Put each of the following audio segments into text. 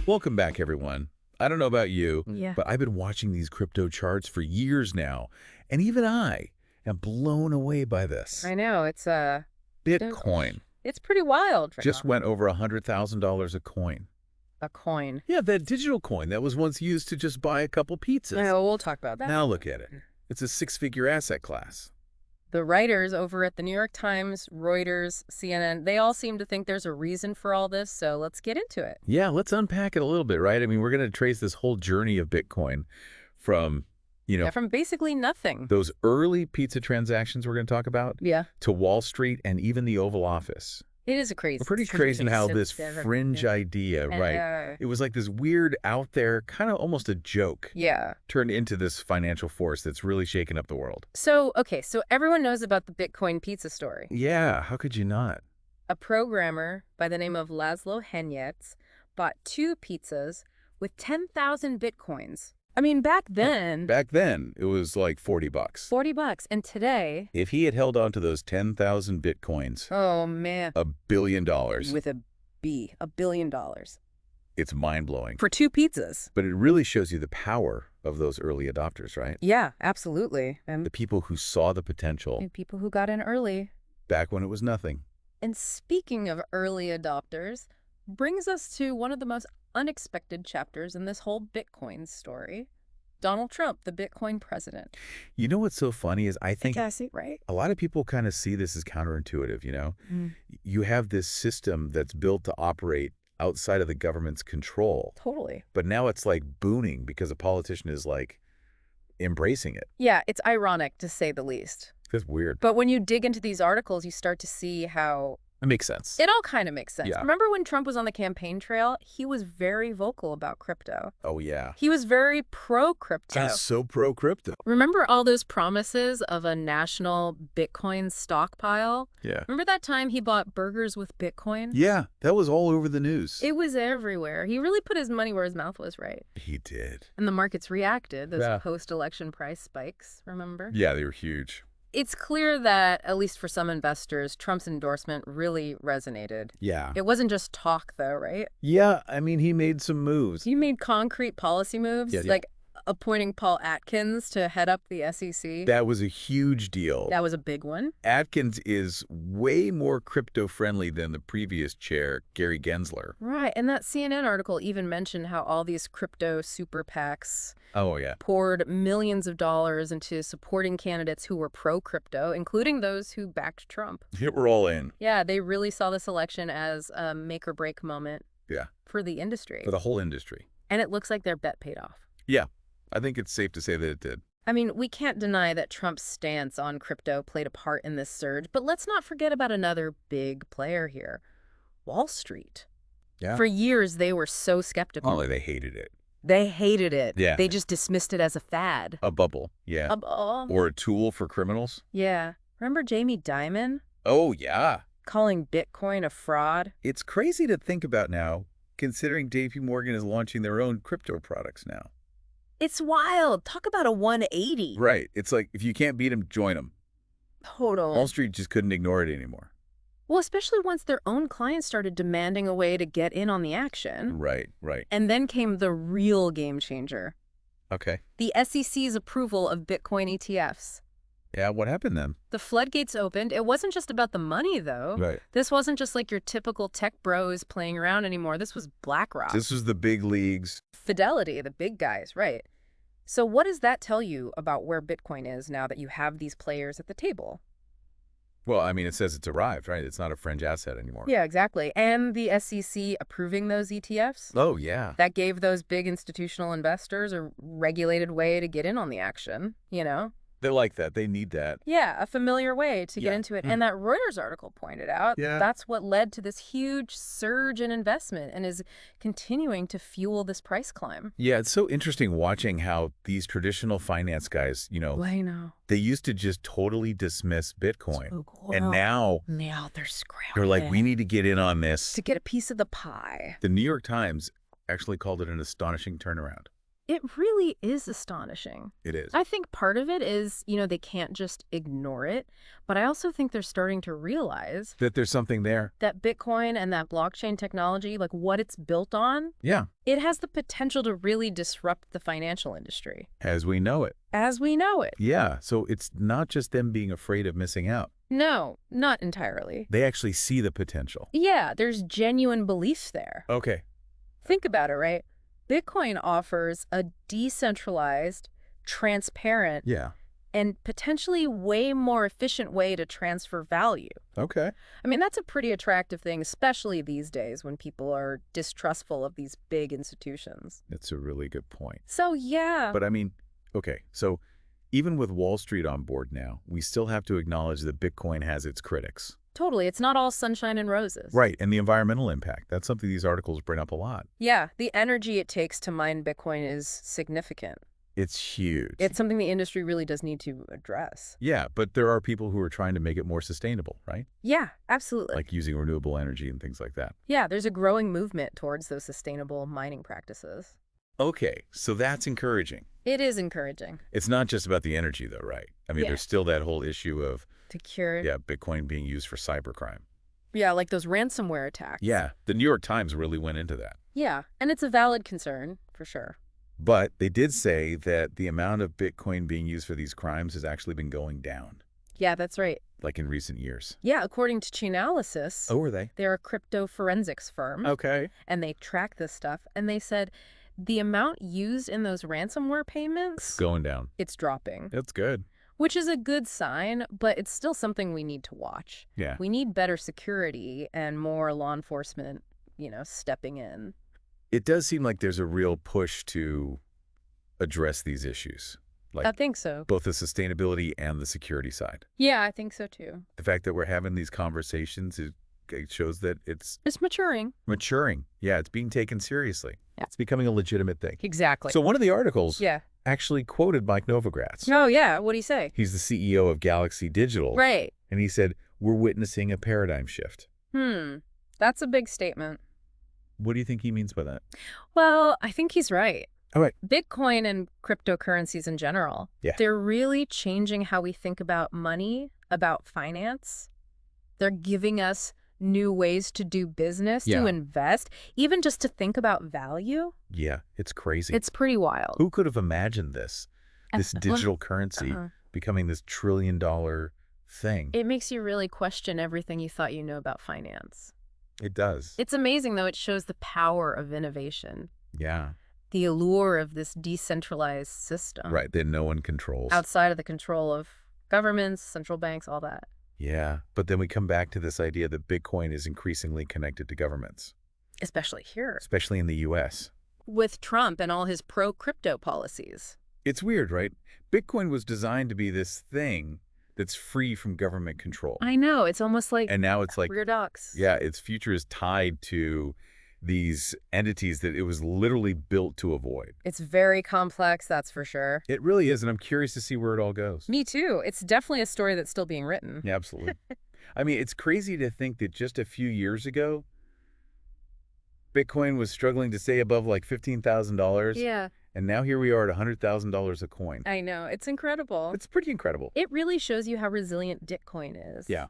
Welcome back, everyone. I don't know about you, Yeah. but I've been watching these crypto charts for years now, and even I am blown away by this. I know. Bitcoin It's pretty wild right just now. went over $100,000 a coin. A coin. Yeah, that digital coin that was once used to just buy a couple pizzas. Yeah, we'll talk about that. Now look at it. It's a six-figure asset class. The writers over at the New York Times, Reuters, CNN, they all seem to think there's a reason for all this, so let's get into it. Yeah, let's unpack it a little bit, right? I mean, we're going to trace this whole journey of Bitcoin from, Yeah, from basically nothing. those early pizza transactions we're going to talk about Yeah. to Wall Street and even the Oval Office. It is a crazy. Pretty crazy how this fringe idea, right? It was like this weird out there, kind of almost a joke, Yeah. turned into this financial force that's really shaken up the world. So everyone knows about the Bitcoin pizza story. Yeah, how could you not? A programmer by the name of Laszlo Hanyecz bought 2 pizzas with 10,000 Bitcoins. I mean, back then, Back then, it was like $40. $40. And today, If he had held on to those 10,000 Bitcoins, oh man, $1 billion. with a B, $1 billion. It's mind-blowing. For 2 pizzas. But it really shows you the power of those early adopters, right? Yeah, absolutely. And The people who saw the potential people who got in early. back when it was nothing. And speaking of early adopters, brings us to one of the most unexpected chapters in this whole Bitcoin story. Donald Trump, the Bitcoin president. You know what's so funny is I think Fantastic, right? a lot of people kind of see this as counterintuitive, you know? You have this system that's built to operate outside of the government's control, Totally. but now it's like booning because a politician is like embracing it. Yeah, it's ironic to say the least. That's weird. But when you dig into these articles, you start to see how It makes sense. it all kind of makes sense. Yeah. Remember when Trump was on the campaign trail? He was very vocal about crypto. Oh, yeah. He was very pro-crypto. That's so pro-crypto. Remember all those promises of a national Bitcoin stockpile? Yeah. Remember that time he bought burgers with Bitcoin? Yeah, that was all over the news. It was everywhere. He really put his money where his mouth was, right? He did. And the markets reacted, those Yeah. post-election price spikes, remember? Yeah, they were huge. It's clear that, at least for some investors, Trump's endorsement really resonated. Yeah. It wasn't just talk, though, right? Yeah, I mean, he made some moves. He made concrete policy moves, Yeah. like appointing Paul Atkins to head up the SEC. That was a huge deal. That was a big one. Atkins is way more crypto-friendly than the previous chair, Gary Gensler. Right, and that CNN article even mentioned how all these crypto super PACs Oh, yeah. poured millions of dollars into supporting candidates who were pro-crypto, including those who backed Trump. We're all in. Yeah, they really saw this election as a make-or-break moment Yeah. for the industry. For the whole industry. And it looks like their bet paid off. Yeah, I think it's safe to say that it did. I mean, we can't deny that Trump's stance on crypto played a part in this surge, but let's not forget about another big player here, Wall Street. Yeah. For years, they were so skeptical. Only they hated it. They hated it. Yeah. They just dismissed it as a fad. A bubble. Yeah. Or a tool for criminals. Yeah. Remember Jamie Dimon Oh, yeah. calling Bitcoin a fraud? It's crazy to think about now, considering JP Morgan is launching their own crypto products now. It's wild. Talk about a 180. Right. It's like, if you can't beat them, join them. Total. Wall Street just couldn't ignore it anymore. Well, especially once their own clients started demanding a way to get in on the action. Right, right. And then came the real game changer. Okay. The SEC's approval of Bitcoin ETFs. Yeah, what happened then? The floodgates opened. It wasn't just about the money, though. Right. This wasn't just like your typical tech bros playing around anymore. This was BlackRock. This was the big leagues. Fidelity, the big guys, right. So what does that tell you about where Bitcoin is now that you have these players at the table? Well, I mean, it says it's arrived, right? It's not a fringe asset anymore. Yeah, exactly. And the SEC approving those ETFs? Oh, yeah. That gave those big institutional investors a regulated way to get in on the action, you know? They like that. They need that. Yeah, a familiar way to get Yeah. into it. And that Reuters article pointed out Yeah. that's what led to this huge surge in investment and is continuing to fuel this price climb. Yeah, it's so interesting watching how these traditional finance guys, you know, I know. they used to just totally dismiss Bitcoin. And Well, now now they're scrambling. they're like, we need to get in on this. to get a piece of the pie. The New York Times actually called it an astonishing turnaround. It really is astonishing. It is. I think part of it is, they can't just ignore it, but I also think they're starting to realize That there's something there. that Bitcoin and that blockchain technology, like what it's built on, Yeah. it has the potential to really disrupt the financial industry As we know it. as we know it. Yeah. So it's not just them being afraid of missing out. No, not entirely. They actually see the potential. Yeah, there's genuine belief there. Okay. Think about it, right? Bitcoin offers a decentralized, transparent, Yeah. and potentially way more efficient way to transfer value. Okay. I mean, that's a pretty attractive thing, especially these days when people are distrustful of these big institutions. That's a really good point. So, yeah. But I mean, okay, so even with Wall Street on board now, we still have to acknowledge that Bitcoin has its critics. Totally. It's not all sunshine and roses. Right, and the environmental impact. That's something these articles bring up a lot. Yeah, the energy it takes to mine Bitcoin is significant. It's huge. It's something the industry really does need to address. Yeah, but there are people who are trying to make it more sustainable, right? Yeah, absolutely. Like using renewable energy and things like that. Yeah, there's a growing movement towards those sustainable mining practices. Okay, so that's encouraging. It is encouraging. It's not just about the energy, though, right? I mean, Yeah. there's still that whole issue of, To cure. yeah, Bitcoin being used for cybercrime. Yeah, like those ransomware attacks. Yeah, the New York Times really went into that. Yeah, and it's a valid concern, for sure. But they did say that the amount of Bitcoin being used for these crimes has actually been going down, Yeah, that's right. like in recent years. Yeah, according to Chainalysis, Oh, are they? they're a crypto forensics firm, Okay. and they track this stuff, and they said the amount used in those ransomware payments, Going down. it's dropping, That's good. which is a good sign, but it's still something we need to watch. Yeah. We need better security and more law enforcement, stepping in. It does seem like there's a real push to address these issues, like I think so. both the sustainability and the security side. Yeah, I think so too. The fact that we're having these conversations, it shows that it's It's maturing. maturing. Yeah, it's being taken seriously. Yeah. It's becoming a legitimate thing. Exactly. So one of the articles Yeah. actually quoted Mike Novogratz. Oh, yeah. What'd he say? He's the CEO of Galaxy Digital. Right. And he said, we're witnessing a paradigm shift. That's a big statement. What do you think he means by that? Well, I think he's right. All right. Bitcoin and cryptocurrencies in general, Yeah. they're really changing how we think about money, about finance. They're giving us new ways to do business, Yeah. to invest, even just to think about value. Yeah, it's crazy. It's pretty wild. Who could have imagined this? This Uh, digital currency becoming this trillion-dollar thing. It makes you really question everything you thought you knew about finance. It does. It's amazing, though. It shows the power of innovation, Yeah. the allure of this decentralized system. Right, that no one controls. Outside of the control of governments, central banks, all that. Yeah, but then we come back to this idea that Bitcoin is increasingly connected to governments, Especially here. especially in the U.S. With Trump and all his pro-crypto policies. It's weird, right? Bitcoin was designed to be this thing that's free from government control. I know. It's almost like And now it's like, weird ox. yeah, its future is tied to these entities that it was literally built to avoid. It's very complex, that's for sure. It really is, and I'm curious to see where it all goes. Me too. It's definitely a story that's still being written. Yeah, absolutely. I mean, it's crazy to think that just a few years ago, Bitcoin was struggling to stay above like $15,000. Yeah, And now here we are at $100,000 a coin. I know. It's incredible. It's pretty incredible. It really shows you how resilient Bitcoin is. Yeah.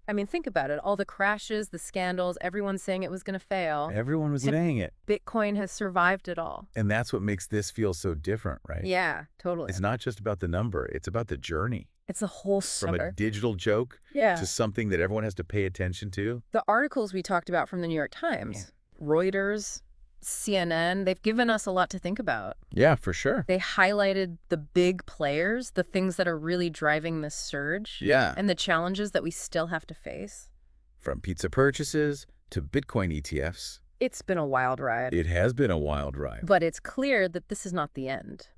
I mean, think about it. All the crashes, the scandals, everyone's saying it was going to fail. Everyone was saying it. Bitcoin has survived it all. And that's what makes this feel so different, right? Yeah, totally. It's not just about the number. It's about the journey. It's a whole From a summer. digital joke Yeah. to something that everyone has to pay attention to. The articles we talked about from the New York Times, Reuters, CNN, they've given us a lot to think about. Yeah, for sure. They highlighted the big players, the things that are really driving this surge, Yeah. and the challenges that we still have to face. From pizza purchases to Bitcoin ETFs. It's been a wild ride, It has been a wild ride. but it's clear that this is not the end.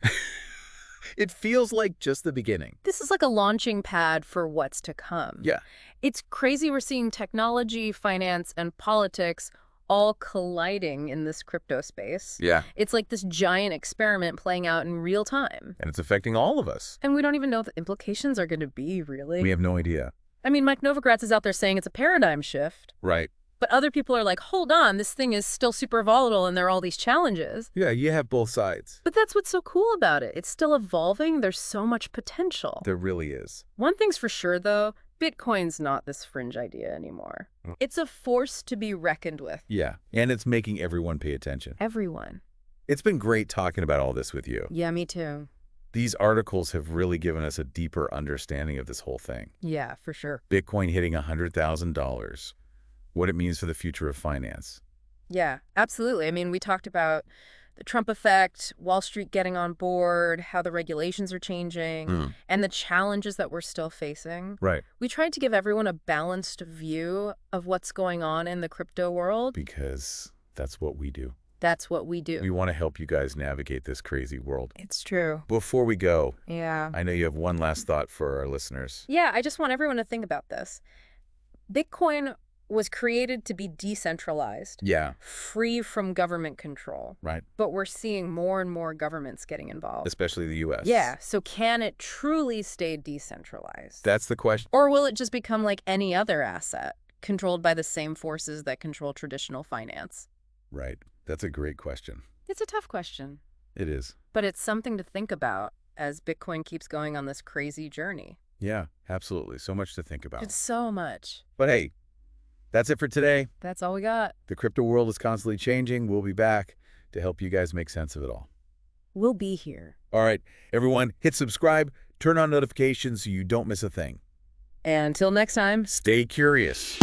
It feels like just the beginning. This is like a launching pad for what's to come. Yeah. It's crazy we're seeing technology, finance, and politics all colliding in this crypto space. Yeah. It's like this giant experiment playing out in real time. And it's affecting all of us. And we don't even know what the implications are going to be, really. We have no idea. I mean, Mike Novogratz is out there saying it's a paradigm shift. Right. But other people are like, hold on, this thing is still super volatile and there are all these challenges. Yeah, you have both sides. But that's what's so cool about it. It's still evolving. There's so much potential. There really is. One thing's for sure, though, Bitcoin's not this fringe idea anymore. It's a force to be reckoned with. Yeah, and it's making everyone pay attention. Everyone. It's been great talking about all this with you. Yeah, me too. These articles have really given us a deeper understanding of this whole thing. Yeah, for sure. Bitcoin hitting $100,000, what it means for the future of finance. Yeah, absolutely. I mean, we talked about the Trump effect, Wall Street getting on board, how the regulations are changing, and the challenges that we're still facing. Right. We tried to give everyone a balanced view of what's going on in the crypto world. Because that's what we do. That's what we do. We want to help you guys navigate this crazy world. It's true. Before we go, Yeah. I know you have one last thought for our listeners. Yeah, I just want everyone to think about this. Bitcoin was created to be decentralized. Yeah. Free from government control. Right. But we're seeing more and more governments getting involved. Especially the U.S. Yeah, so can it truly stay decentralized? That's the question. Or will it just become like any other asset, controlled by the same forces that control traditional finance? Right. That's a great question. It's a tough question. It is. But it's something to think about as Bitcoin keeps going on this crazy journey. Yeah, absolutely. So much to think about. It's so much. But hey, that's it for today. That's all we got. The crypto world is constantly changing. We'll be back to help you guys make sense of it all. We'll be here. All right, everyone, hit subscribe, turn on notifications so you don't miss a thing. Until next time. Stay curious.